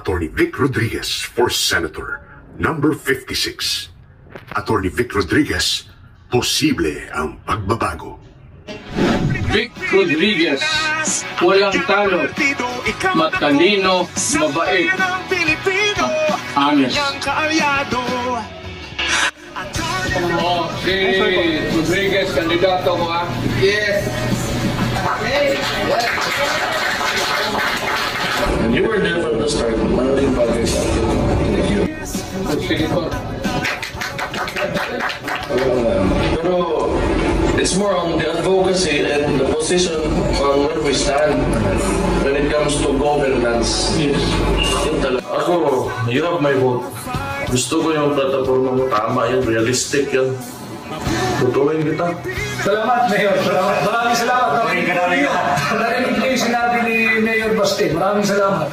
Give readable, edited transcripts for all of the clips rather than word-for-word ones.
Attorney Vic Rodriguez for Senator number 56. Attorney Vic Rodriguez, posible ang pagbabago. Vic Rodriguez, walang talo, matalino, mabait, honest. Oh, si Rodriguez, kandidato ko ha? Yes. And you were there from the start. Maraming bagay sa akin. Sige po. Pero it's more on the advocacy and the position on where we stand when it comes to governance. Yes. Yun talaga. Ako, you have my vote. Gusto ko yung plataforma mo, tama yan, realistic yan. Tutuwin kita. Salamat, Mayor. Salamat. Maraming salamat. Narinig niyo yung sinabi ni Mayor Baste. Maraming salamat.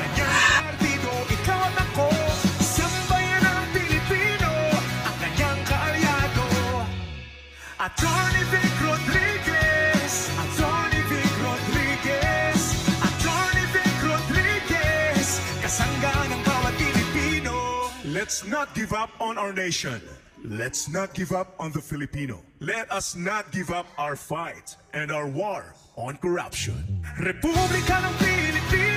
Attorney Vic Rodriguez, Attorney Vic Rodriguez, Attorney Vic Rodriguez, kasangga ng bawat Pilipino. Let's not give up on our nation. Let's not give up on the Filipino. Let us not give up our fight and our war on corruption. Republika ng Pilipinas.